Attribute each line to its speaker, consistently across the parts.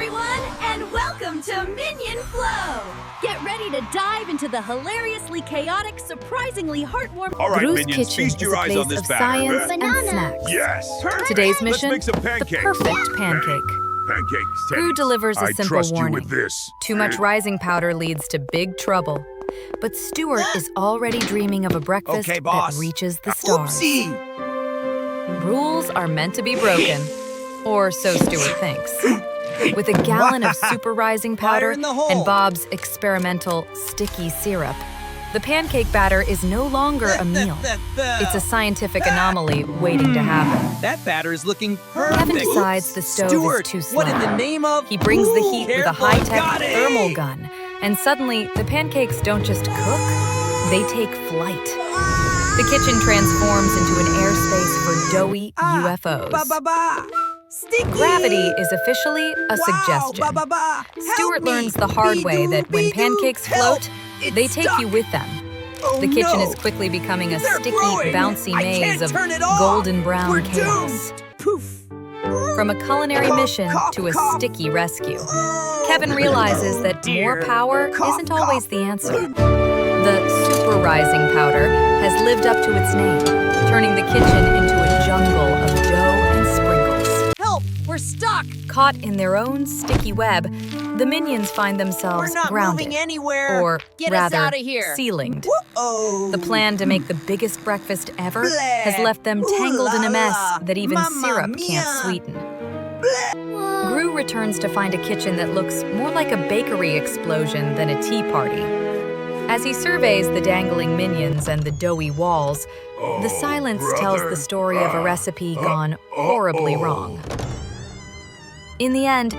Speaker 1: everyone, and welcome to Minion Flow! Get ready to dive into the hilariously chaotic, surprisingly heartwarming...
Speaker 2: All right,
Speaker 3: Gru's
Speaker 2: Minions,
Speaker 3: kitchen
Speaker 2: feast
Speaker 3: is
Speaker 2: your
Speaker 3: a
Speaker 2: eyes
Speaker 3: place
Speaker 2: on this
Speaker 3: of
Speaker 2: batter.
Speaker 3: science and snacks.
Speaker 2: Yes!
Speaker 3: Today's
Speaker 2: Let's
Speaker 3: mission,
Speaker 2: make some
Speaker 3: the
Speaker 2: pancakes.
Speaker 3: perfect pancake.
Speaker 2: Pancakes,
Speaker 3: Gru delivers a
Speaker 2: I
Speaker 3: simple
Speaker 2: trust
Speaker 3: warning.
Speaker 2: you with this.
Speaker 3: Too much rising powder leads to big trouble. But Stuart is already dreaming of a breakfast
Speaker 4: Okay, boss.
Speaker 3: that reaches the stars.
Speaker 4: Oopsie!
Speaker 3: Rules are meant to be broken, or so Stuart thinks. With a gallon of super rising
Speaker 4: Fire
Speaker 3: powder
Speaker 4: in the hole.
Speaker 3: and Bob's experimental sticky syrup, the pancake batter is no longer a meal. It's a scientific anomaly waiting to happen.
Speaker 4: That batter is looking perfect.
Speaker 3: Kevin decides the stove
Speaker 4: Stuart,
Speaker 3: is too slow.
Speaker 4: what in the name of...
Speaker 3: He brings the heat with a
Speaker 4: Careful,
Speaker 3: high-tech
Speaker 4: got it.
Speaker 3: thermal gun, and suddenly the pancakes don't just cook, they take flight. The kitchen transforms into an airspace for doughy UFOs.
Speaker 4: Ba-ba-ba! Sticky!
Speaker 3: Gravity is officially a suggestion.
Speaker 4: Wow, ba-ba-ba!
Speaker 3: Stuart learns the hard way that when pancakes float, they take you with them.
Speaker 4: Oh,
Speaker 3: The kitchen
Speaker 4: no.
Speaker 3: is quickly becoming a
Speaker 4: They're
Speaker 3: sticky,
Speaker 4: growing.
Speaker 3: bouncy
Speaker 4: I
Speaker 3: maze
Speaker 4: can't
Speaker 3: of
Speaker 4: turn it off.
Speaker 3: golden brown
Speaker 4: We're
Speaker 3: chaos.
Speaker 4: doomed. Poof.
Speaker 3: From a culinary
Speaker 4: Cough,
Speaker 3: mission
Speaker 4: cough,
Speaker 3: to a
Speaker 4: cough.
Speaker 3: sticky rescue, Kevin realizes that more
Speaker 4: Dear.
Speaker 3: power
Speaker 4: Cough,
Speaker 3: isn't always the answer. The super rising powder has lived up to its name, turning the kitchen into a jungle of dough and sprinkles.
Speaker 4: Help! We're stuck!
Speaker 3: Caught in their own sticky web, the minions find
Speaker 4: We're
Speaker 3: themselves
Speaker 4: not
Speaker 3: grounded,
Speaker 4: moving anywhere!
Speaker 3: or
Speaker 4: Get us
Speaker 3: rather,
Speaker 4: outta here.
Speaker 3: ceilinged.
Speaker 4: Whoa!
Speaker 3: The plan to make the biggest breakfast ever
Speaker 4: Bleh.
Speaker 3: has left them
Speaker 4: Ooh
Speaker 3: tangled in
Speaker 4: la
Speaker 3: a mess
Speaker 4: la.
Speaker 3: that even
Speaker 4: Mamma
Speaker 3: syrup
Speaker 4: mia.
Speaker 3: can't sweeten. Gru returns to find a kitchen that looks more like a bakery explosion than a tea party. As he surveys the dangling minions and the doughy walls, the silence tells the story of a recipe gone horribly wrong. In the end,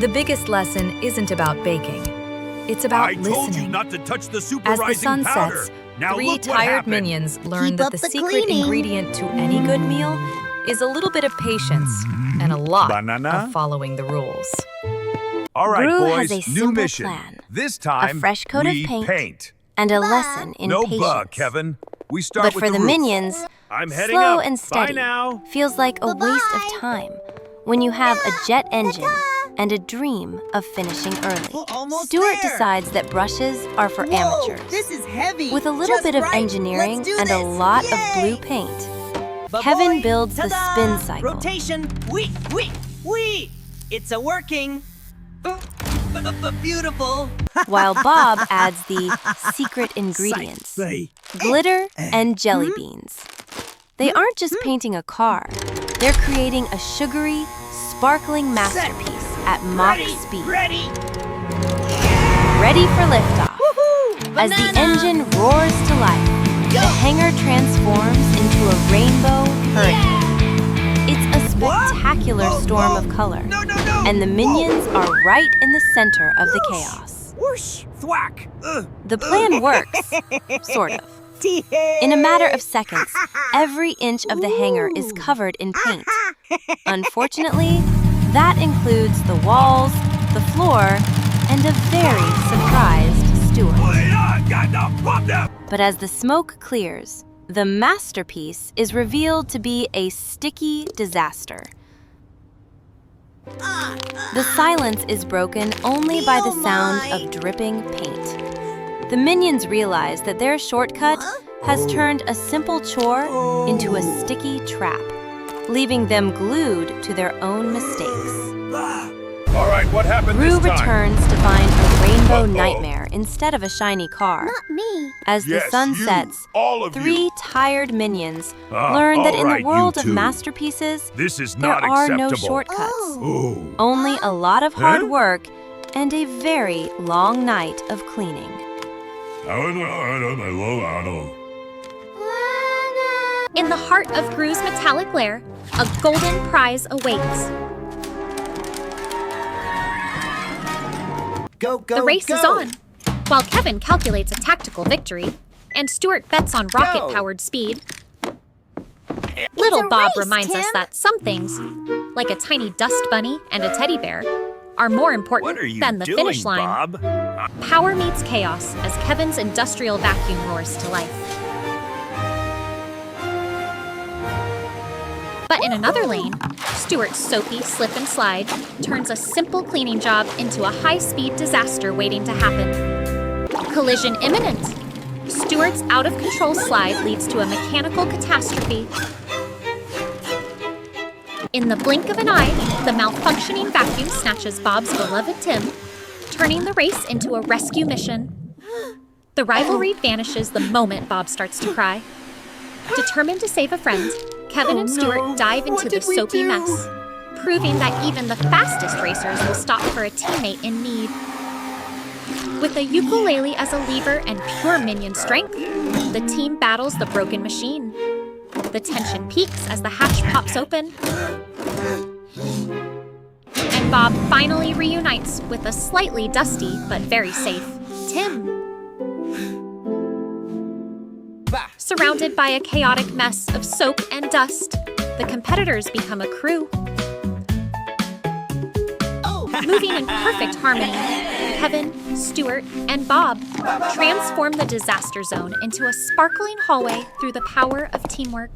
Speaker 3: the biggest lesson isn't about baking. It's about
Speaker 2: I told you
Speaker 3: listening.
Speaker 2: not to touch the super
Speaker 3: As the
Speaker 2: rising
Speaker 3: sun
Speaker 2: powder.
Speaker 3: sets,
Speaker 2: Now
Speaker 3: three
Speaker 2: look what
Speaker 3: tired
Speaker 2: happened.
Speaker 3: minions learn
Speaker 1: Keep
Speaker 3: that
Speaker 1: up
Speaker 3: the
Speaker 1: the
Speaker 3: secret
Speaker 1: cleaning.
Speaker 3: ingredient to any good meal is a little bit of patience and a lot
Speaker 2: Banana?
Speaker 3: of following the rules.
Speaker 2: All right,
Speaker 1: Gru
Speaker 2: boys,
Speaker 1: has a
Speaker 2: new
Speaker 1: simple
Speaker 2: mission.
Speaker 1: plan.
Speaker 2: This time,
Speaker 1: fresh coat of
Speaker 2: we
Speaker 1: paint. And a lesson in
Speaker 2: No
Speaker 1: patience.
Speaker 2: bug, Kevin. We start
Speaker 1: But
Speaker 2: with
Speaker 1: for the
Speaker 2: roof.
Speaker 1: minions,
Speaker 2: I'm heading
Speaker 1: slow
Speaker 2: up.
Speaker 1: and steady
Speaker 2: Bye now.
Speaker 1: feels like a waste of time when you have a jet engine and a dream of finishing early.
Speaker 4: Almost
Speaker 1: Stuart
Speaker 4: there.
Speaker 1: decides that brushes are for
Speaker 4: Whoa,
Speaker 1: amateurs.
Speaker 4: this is heavy.
Speaker 1: With a little
Speaker 4: Just
Speaker 1: bit of
Speaker 4: right.
Speaker 1: engineering
Speaker 4: Let's do
Speaker 1: and a
Speaker 4: this.
Speaker 1: lot of
Speaker 4: Yay.
Speaker 1: blue paint,
Speaker 4: Ba-boy.
Speaker 1: Kevin builds the
Speaker 4: Ta-da.
Speaker 1: spin cycle.
Speaker 4: Rotation. Wee. It's a working. Beautiful.
Speaker 1: while Bob adds the secret ingredients,
Speaker 4: Say.
Speaker 1: glitter and jelly beans. They aren't just painting a car, they're creating a sugary, sparkling masterpiece at Mach speed.
Speaker 4: Ready.
Speaker 1: Ready for liftoff. As the engine roars to life, the hangar transforms into a rainbow hurricane. It's a spectacular storm of color,
Speaker 4: No.
Speaker 1: and the minions are right in the center of the chaos.
Speaker 4: Whoosh. Thwack.
Speaker 1: The plan works, sort of. In a matter of seconds, every inch of the hangar is covered in paint. Unfortunately, that includes the walls, the floor, and a very surprised Stuart. But as the smoke clears, the masterpiece is revealed to be a sticky disaster. The silence is broken only by the sound of dripping paint. The minions realize that their shortcut has turned a simple chore into a sticky trap, leaving them glued to their own mistakes.
Speaker 2: All right, what happened
Speaker 1: Gru
Speaker 2: this time?
Speaker 1: returns to find a rainbow nightmare instead of a shiny car.
Speaker 5: Not me.
Speaker 1: As the
Speaker 2: Yes,
Speaker 1: sun
Speaker 2: you,
Speaker 1: sets,
Speaker 2: all of
Speaker 1: three
Speaker 2: you.
Speaker 1: tired minions learn that
Speaker 2: all
Speaker 1: in
Speaker 2: right,
Speaker 1: the world
Speaker 2: you
Speaker 1: of
Speaker 2: two.
Speaker 1: masterpieces,
Speaker 2: This is
Speaker 1: there
Speaker 2: not
Speaker 1: are no
Speaker 2: acceptable.
Speaker 1: shortcuts.
Speaker 2: Oh.
Speaker 1: Only a lot of hard
Speaker 2: Huh?
Speaker 1: work and a very long night of cleaning.
Speaker 5: In the heart of Gru's metallic lair, a golden prize awaits.
Speaker 4: Go.
Speaker 5: The race is on. While Kevin calculates a tactical victory, and Stuart bets on rocket-powered speed, little Bob reminds us that some things, like a tiny dust bunny and a teddy bear, are more important
Speaker 2: What are you
Speaker 5: than the
Speaker 2: doing,
Speaker 5: finish line.
Speaker 2: Bob?
Speaker 5: Power meets chaos as Kevin's industrial vacuum roars to life. But in another lane, Stuart's soapy slip and slide turns a simple cleaning job into a high-speed disaster waiting to happen. Collision imminent. Stuart's out-of-control slide leads to a mechanical catastrophe. In the blink of an eye, the malfunctioning vacuum snatches Bob's beloved Tim, turning the race into a rescue mission. The rivalry vanishes the moment Bob starts to cry. Determined to save a friend, Kevin and Stuart dive into the soapy mess, proving that even the fastest racers will stop for a teammate in need. With a ukulele as a lever and pure Minion strength, the team battles the broken machine. The tension peaks as the hatch pops open, and Bob finally reunites with a slightly dusty but very safe Tim. Surrounded by a chaotic mess of soap and dust, the competitors become a crew. Moving in perfect harmony, Kevin, Stuart, and Bob transform the disaster zone into a sparkling hallway through the power of teamwork.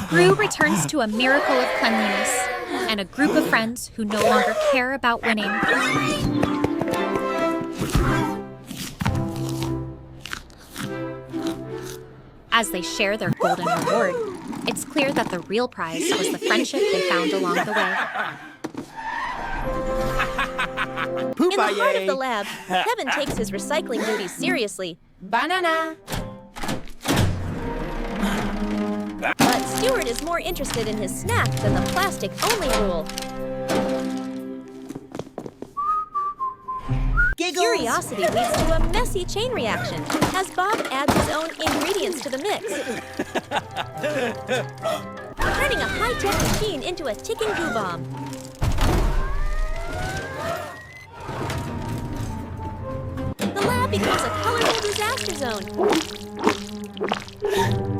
Speaker 5: Gru returns to a miracle of cleanliness and a group of friends who no longer care about winning. As they share their golden reward, it's clear that the real prize was the friendship they found along the way.
Speaker 6: In the heart of the lab, Kevin takes his recycling duties seriously. Banana! But Stuart is more interested in his snack than the plastic-only rule.
Speaker 4: Giggles.
Speaker 6: Curiosity leads to a messy chain reaction as Bob adds his own ingredients to the mix, turning a high-tech machine into a ticking goo bomb. The lab becomes a colorful disaster zone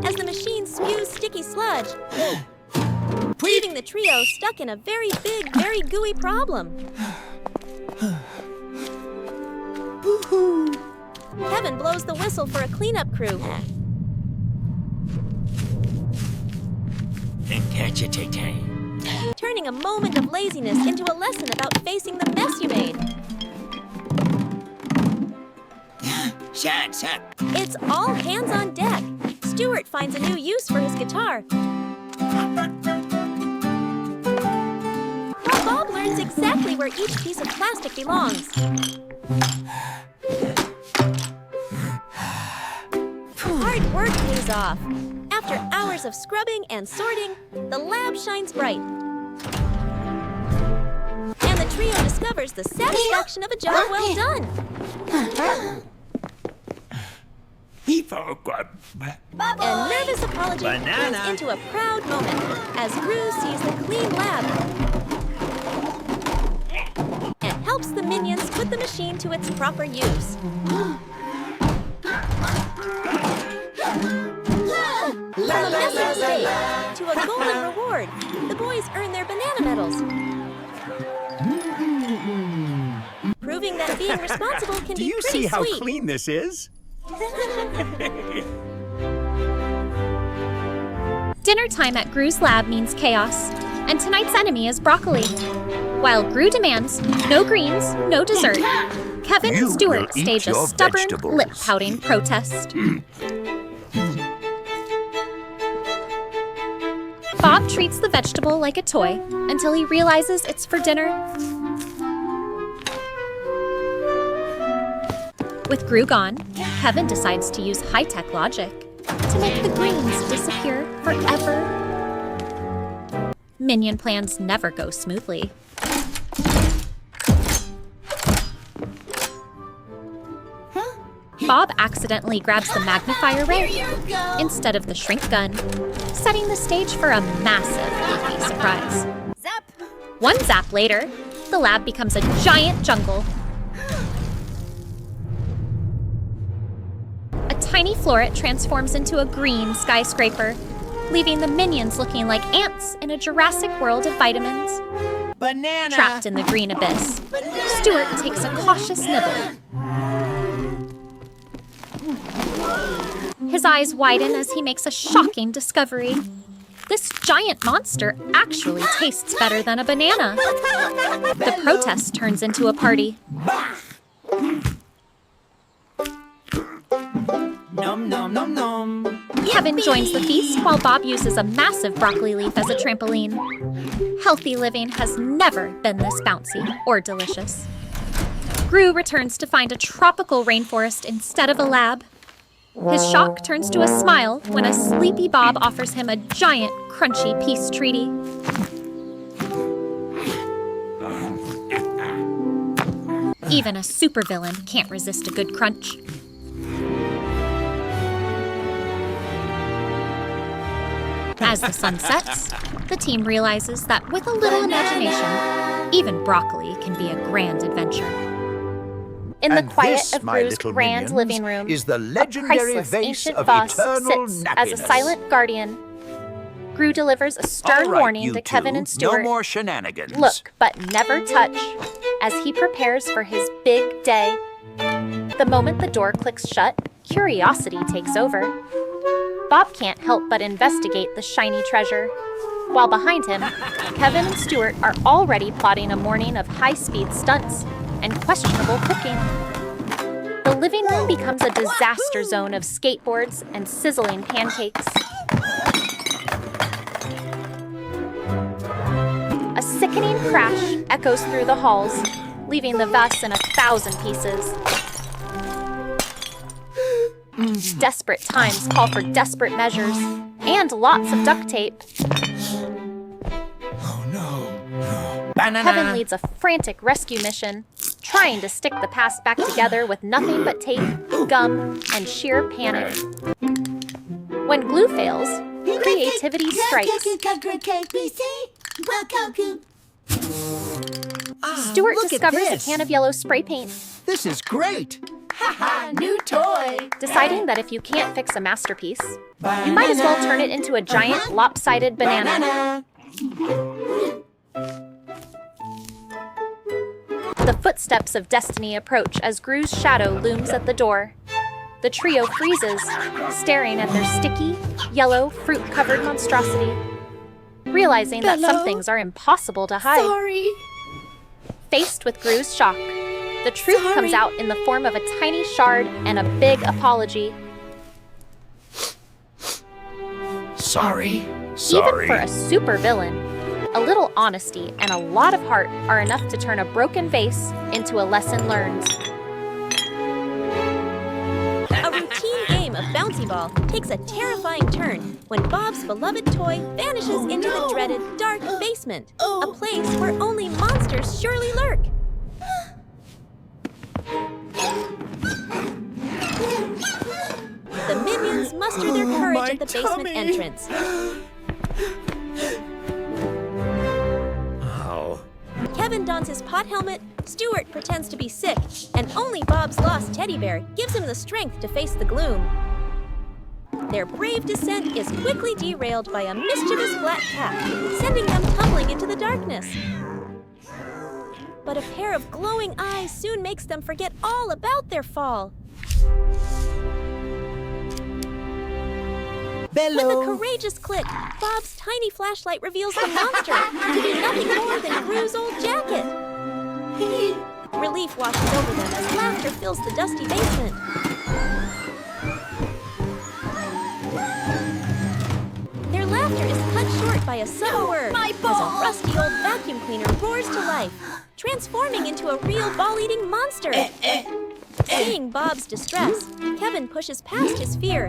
Speaker 6: as the machine spews sticky sludge, leaving the trio stuck in a very big, very gooey problem. Kevin blows the whistle for a cleanup crew. Turning a moment of laziness into a lesson about facing the mess you made.
Speaker 4: Shut up.
Speaker 6: It's all hands on deck. Stuart finds a new use for his guitar, while Bob learns exactly where each piece of plastic belongs. Hard work pays off. After hours of scrubbing and sorting, the lab shines bright. And the trio discovers the satisfaction of a job well done. A nervous apology turns into a proud moment as Gru sees the clean lab and helps the minions put the machine to its proper use. From a messy mistake to a golden reward, the boys earn their banana medals, proving that being responsible can
Speaker 7: Do
Speaker 6: be
Speaker 7: you
Speaker 6: pretty
Speaker 7: see how
Speaker 6: sweet.
Speaker 7: clean this is?
Speaker 5: Dinner time at Gru's lab means chaos, and tonight's enemy is broccoli. While Gru demands no greens, no dessert, Kevin and Stuart stage a stubborn, lip-pouting protest. Bob treats the vegetable like a toy until he realizes it's for dinner. With Gru gone, Kevin decides to use high-tech logic to make the greens disappear forever. Minion plans never go smoothly. Bob accidentally grabs the magnifier ray instead of the shrink gun, setting the stage for a massive goofy surprise.
Speaker 6: Zap!
Speaker 5: One zap later, the lab becomes a giant jungle. A tiny floret transforms into a green skyscraper, leaving the minions looking like ants in a Jurassic World of vitamins.
Speaker 4: Banana.
Speaker 5: Trapped in the green abyss, Stuart takes a cautious nibble. His eyes widen as he makes a shocking discovery. This giant monster actually tastes better than a banana. The protest turns into a party.
Speaker 4: Nom nom nom nom.
Speaker 5: Kevin joins the feast while Bob uses a massive broccoli leaf as a trampoline. Healthy living has never been this bouncy or delicious. Gru returns to find a tropical rainforest instead of a lab. His shock turns to a smile when a sleepy Bob offers him a giant, crunchy peace treaty. Even a supervillain can't resist a good crunch. As the sun sets, the team realizes that with a little imagination, even broccoli can be a grand adventure.
Speaker 7: In the
Speaker 8: And
Speaker 7: quiet
Speaker 8: this,
Speaker 7: of
Speaker 8: my
Speaker 7: Gru's
Speaker 8: little
Speaker 7: grand
Speaker 8: minions,
Speaker 7: living room,
Speaker 8: is the
Speaker 7: a
Speaker 8: legendary
Speaker 7: priceless
Speaker 8: vase
Speaker 7: ancient
Speaker 8: of
Speaker 7: vase
Speaker 8: eternal
Speaker 7: sits as a
Speaker 8: nappiness.
Speaker 7: silent guardian. Gru delivers a stern
Speaker 8: All right,
Speaker 7: warning
Speaker 8: you
Speaker 7: to Kevin
Speaker 8: two,
Speaker 7: and Stuart.
Speaker 8: No more shenanigans.
Speaker 7: Look, but never touch, as he prepares for his big day. The moment the door clicks shut, curiosity takes over. Bob can't help but investigate the shiny treasure. While behind him, Kevin and Stuart are already plotting a morning of high-speed stunts and questionable cooking. The living room becomes a disaster zone of skateboards and sizzling pancakes. A sickening crash echoes through the halls, leaving the vase in 1,000 pieces. Desperate times call for desperate measures, and lots of duct tape.
Speaker 8: Banana.
Speaker 7: Kevin leads a frantic rescue mission, trying to stick the past back together with nothing but tape, gum, and sheer panic. When glue fails, creativity strikes. Stuart
Speaker 4: Look at
Speaker 7: discovers a
Speaker 4: this.
Speaker 7: can of yellow spray paint,
Speaker 4: This is great.
Speaker 6: New toy.
Speaker 7: deciding that if you can't fix a masterpiece, you might as well turn it into a giant lopsided banana. The footsteps of destiny approach as Gru's shadow looms at the door. The trio freezes, staring at their sticky, yellow, fruit-covered monstrosity, realizing that some things are impossible to hide.
Speaker 6: Sorry.
Speaker 7: Faced with Gru's shock, the truth comes out in the form of a tiny shard and a big apology.
Speaker 8: Sorry.
Speaker 7: Even for a supervillain, a little honesty and a lot of heart are enough to turn a broken vase into a lesson learned.
Speaker 6: A routine game of bouncy ball takes a terrifying turn when Bob's beloved toy vanishes into the dreaded dark basement, a place where only monsters surely lurk. The minions muster their courage at the basement entrance. Kevin dons his pot helmet, Stuart pretends to be sick, and only Bob's lost teddy bear gives him the strength to face the gloom. Their brave descent is quickly derailed by a mischievous black cat, sending them tumbling into the darkness. But a pair of glowing eyes soon makes them forget all about their fall. With a courageous click, Bob's tiny flashlight reveals the monster to be nothing more than Gru's old jacket. Relief washes over them as laughter fills the dusty basement. Their laughter is cut short by a sudden word as a rusty old vacuum cleaner roars to life, transforming into a real ball-eating monster. Seeing Bob's distress, Kevin pushes past his fear.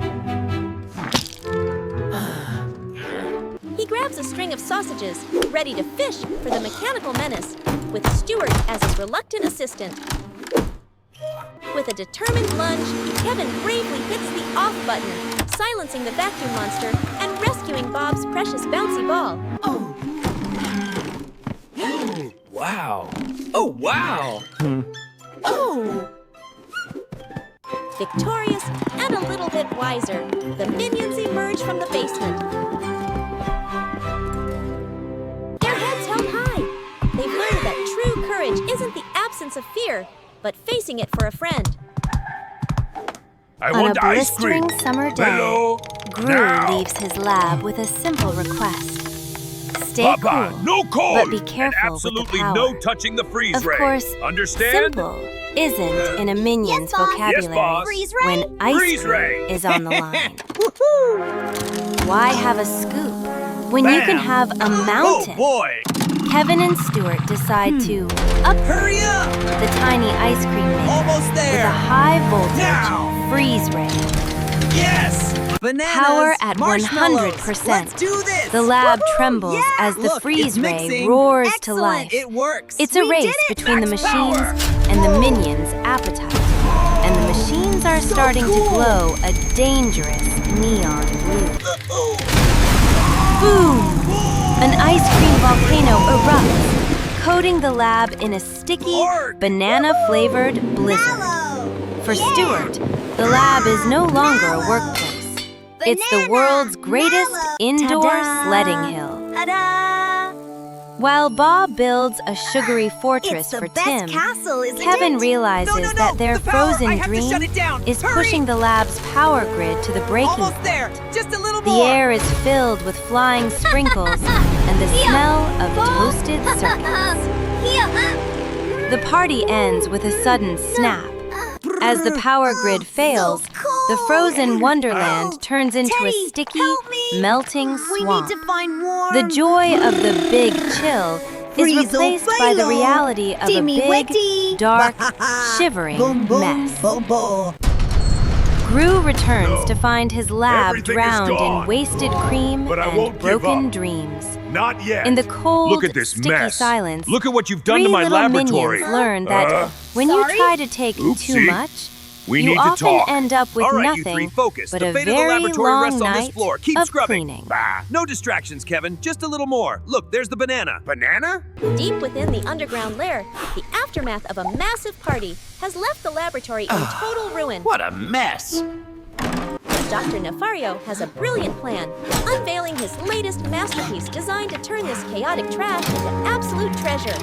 Speaker 6: He grabs a string of sausages, ready to fish for the mechanical menace, with Stuart as his reluctant assistant. With a determined lunge, Kevin bravely hits the off button, silencing the vacuum monster and rescuing Bob's precious bouncy ball.
Speaker 4: Wow. Oh, wow.
Speaker 6: Victorious and a little bit wiser, the minions emerge from the basement. Their heads held high. They've learned that true courage isn't the absence of fear, but facing it for a friend.
Speaker 2: I
Speaker 1: On a
Speaker 2: want ice cream.
Speaker 1: blistering summer day,
Speaker 2: Hello?
Speaker 1: Gru
Speaker 2: Now.
Speaker 1: leaves his lab with a simple request. Stay
Speaker 2: Papa,
Speaker 1: cool,
Speaker 2: no cold.
Speaker 1: but be careful
Speaker 2: and
Speaker 1: with the
Speaker 2: absolutely
Speaker 1: power.
Speaker 2: no touching the freeze
Speaker 1: Of
Speaker 2: ray.
Speaker 1: course,
Speaker 2: Understand?
Speaker 1: simple isn't in a Minion's
Speaker 6: Yes, boss.
Speaker 1: vocabulary
Speaker 2: Yes, boss.
Speaker 6: Freeze ray.
Speaker 1: when ice
Speaker 2: Freeze
Speaker 1: cream
Speaker 2: ray.
Speaker 1: is on the line. Why have a scoop when you can
Speaker 2: Bam.
Speaker 1: have a mountain?
Speaker 2: Oh boy!
Speaker 1: Kevin and Stuart decide to
Speaker 4: Hurry up!
Speaker 1: the tiny ice cream maker
Speaker 4: Almost
Speaker 1: with a
Speaker 4: there!
Speaker 1: high voltage
Speaker 4: Now.
Speaker 1: freeze ray.
Speaker 4: Yes! Bananas!
Speaker 1: Power at
Speaker 4: marshmallows.
Speaker 1: 100%.
Speaker 4: Let's do this!
Speaker 1: The lab
Speaker 4: Woohoo!
Speaker 1: trembles
Speaker 4: Yeah!
Speaker 1: as the
Speaker 4: Look,
Speaker 1: freeze
Speaker 4: it's
Speaker 1: ray
Speaker 4: mixing.
Speaker 1: roars to
Speaker 4: Excellent.
Speaker 1: life.
Speaker 4: It works!
Speaker 1: It's a
Speaker 4: We
Speaker 1: race
Speaker 4: did it!
Speaker 1: between the
Speaker 4: Max
Speaker 1: machines
Speaker 4: power.
Speaker 1: and the Minions' appetite. And the machines are starting to glow a dangerous neon blue. Boom! An ice cream volcano erupts, coating the lab in a sticky, banana-flavored blizzard. For Stuart, the lab is no longer a workplace. It's the world's greatest indoor sledding hill.
Speaker 6: Ta-da!
Speaker 1: While Bob builds a sugary fortress
Speaker 6: It's the
Speaker 1: for
Speaker 6: best
Speaker 1: Tim,
Speaker 6: castle, isn't
Speaker 1: Kevin
Speaker 6: it?
Speaker 1: realizes
Speaker 4: No,
Speaker 1: that their
Speaker 4: the power.
Speaker 1: frozen
Speaker 4: I have to
Speaker 1: dream
Speaker 4: shut it down.
Speaker 1: is
Speaker 4: Hurry.
Speaker 1: pushing the lab's power grid to the breaking
Speaker 4: Almost
Speaker 1: point.
Speaker 4: there! Just a little
Speaker 1: The
Speaker 4: more!
Speaker 1: air is filled with flying sprinkles and the smell of toasted circuits. The party ends with a sudden snap. As the power grid fails, the frozen wonderland turns into a
Speaker 6: Teddy,
Speaker 1: sticky,
Speaker 6: help me.
Speaker 1: melting
Speaker 6: We
Speaker 1: swamp.
Speaker 6: need to find warm.
Speaker 1: The joy of the big chill is replaced by the reality of a
Speaker 6: Dimmy
Speaker 1: big,
Speaker 6: wetty.
Speaker 1: dark, shivering mess. Gru returns to find his lab
Speaker 2: Everything is
Speaker 1: drowned in
Speaker 2: gone.
Speaker 1: wasted cream
Speaker 2: But I
Speaker 1: and
Speaker 2: won't give
Speaker 1: broken
Speaker 2: up.
Speaker 1: dreams.
Speaker 2: Not yet.
Speaker 1: In the cold,
Speaker 2: Look at this
Speaker 1: sticky
Speaker 2: mess.
Speaker 1: silence,
Speaker 2: Look at what you've done
Speaker 1: three
Speaker 2: to my
Speaker 1: little
Speaker 2: laboratory.
Speaker 1: minions learn that when you
Speaker 6: Sorry?
Speaker 1: try to take too
Speaker 2: Oopsie.
Speaker 1: much,
Speaker 2: We
Speaker 1: you
Speaker 2: need to
Speaker 1: often
Speaker 2: talk.
Speaker 1: end up with
Speaker 2: All right,
Speaker 1: nothing
Speaker 2: you three, focus.
Speaker 1: but
Speaker 2: the
Speaker 1: a
Speaker 2: fate of the
Speaker 1: very
Speaker 2: laboratory
Speaker 1: long
Speaker 2: rests on this
Speaker 1: night
Speaker 2: floor. Keep
Speaker 1: of
Speaker 2: scrubbing.
Speaker 1: cleaning.
Speaker 2: Bah. No distractions, Kevin. Just a little more. Look, there's the banana. Banana?
Speaker 6: Deep within the underground lair, the aftermath of a massive party has left the laboratory in total ruin.
Speaker 8: What a mess.
Speaker 6: Dr. Nefario has a brilliant plan, unveiling his latest masterpiece designed to turn this chaotic trash into absolute treasure.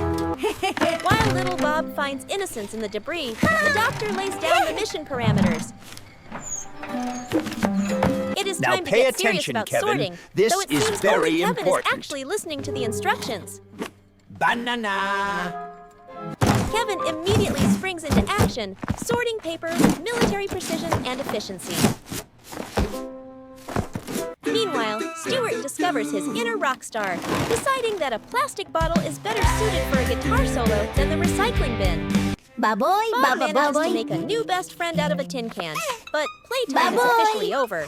Speaker 6: While little Bob finds innocence in the debris, the doctor lays down the mission parameters. It is
Speaker 8: Now
Speaker 6: time to
Speaker 8: pay
Speaker 6: get serious
Speaker 8: attention,
Speaker 6: about
Speaker 8: Kevin.
Speaker 6: sorting,
Speaker 8: This
Speaker 6: though it
Speaker 8: is
Speaker 6: seems
Speaker 8: very
Speaker 6: only Kevin
Speaker 8: important.
Speaker 6: is actually listening to the instructions.
Speaker 8: Banana.
Speaker 6: Kevin immediately springs into action, sorting paper with military precision and efficiency. Meanwhile, Stuart discovers his inner rock star, deciding that a plastic bottle is better suited for a guitar solo than the recycling bin. Bob manages to make a new best friend out of a tin can, but playtime is officially over.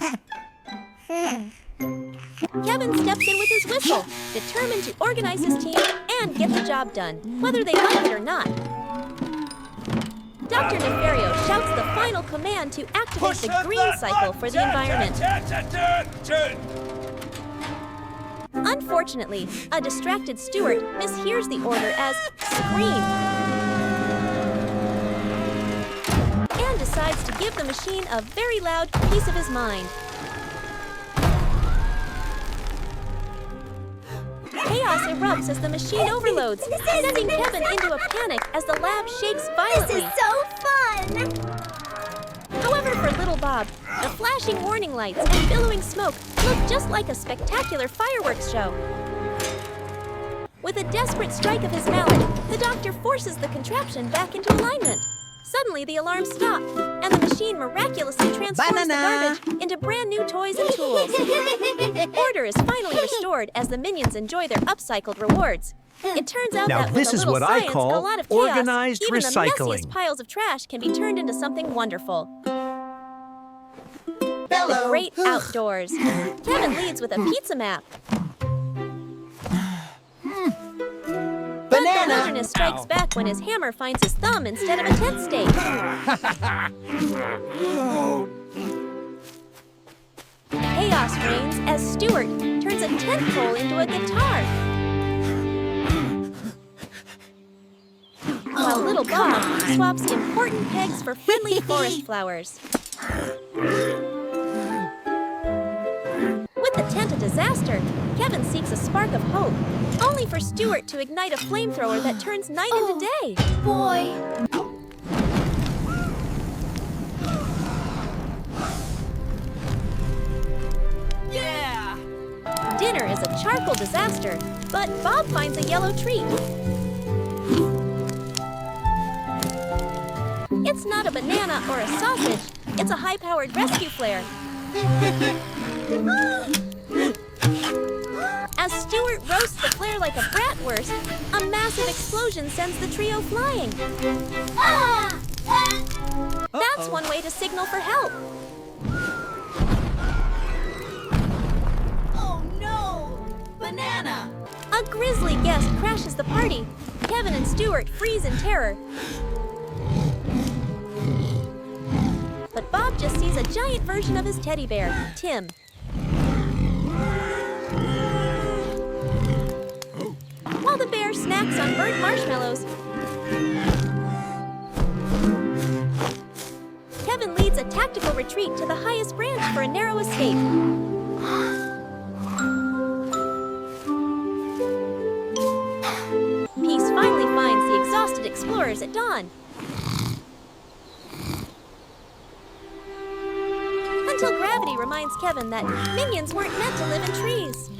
Speaker 6: Kevin steps in with his whistle, determined to organize his team and get the job done, whether they like it or not. Dr. Nefario shouts the final command to activate the green cycle for the environment. Unfortunately, a distracted Stuart mishears the order as scream and decides to give the machine a very loud piece of his mind. Chaos erupts as the machine overloads, sending Kevin into a panic as the lab shakes violently.
Speaker 9: This is so fun!
Speaker 6: However, for little Bob, the flashing warning lights and billowing smoke look just like a spectacular fireworks show. With a desperate strike of his mallet, the doctor forces the contraption back into alignment. Suddenly, the alarm stopped, and the machine miraculously transforms the garbage into brand new toys and tools. Order is finally restored as the minions enjoy their upcycled rewards. It turns out
Speaker 10: Now,
Speaker 6: that with
Speaker 10: this
Speaker 6: a
Speaker 10: is
Speaker 6: little
Speaker 10: what I
Speaker 6: science
Speaker 10: call
Speaker 6: and a lot of chaos,
Speaker 10: organized
Speaker 6: even the
Speaker 10: recycling.
Speaker 6: messiest piles of trash can be turned into something wonderful. The
Speaker 4: Hello.
Speaker 6: great outdoors. Kevin leads with a pizza map. But the wilderness strikes back when his hammer finds his thumb instead of a tent stake. Chaos reigns as Stuart turns a tent pole into a guitar. While little Bob swaps important pegs for friendly forest flowers. With the tent a disaster, Kevin seeks a spark of hope, only for Stuart to ignite a flamethrower that turns night into day.
Speaker 9: Boy.
Speaker 6: dinner is a charcoal disaster, but Bob finds a yellow treat. It's not a banana or a sausage. It's a high-powered rescue flare. As Stuart roasts the flare like a bratwurst, a massive explosion sends the trio flying. That's one way to signal for help.
Speaker 4: Oh no! Banana!
Speaker 6: A grisly guest crashes the party. Kevin and Stuart freeze in terror. But Bob just sees a giant version of his teddy bear, Tim. While the bear snacks on burnt marshmallows, Kevin leads a tactical retreat to the highest branch for a narrow escape. Peace finally finds the exhausted explorers at dawn. Until gravity reminds Kevin that minions weren't meant to live in trees.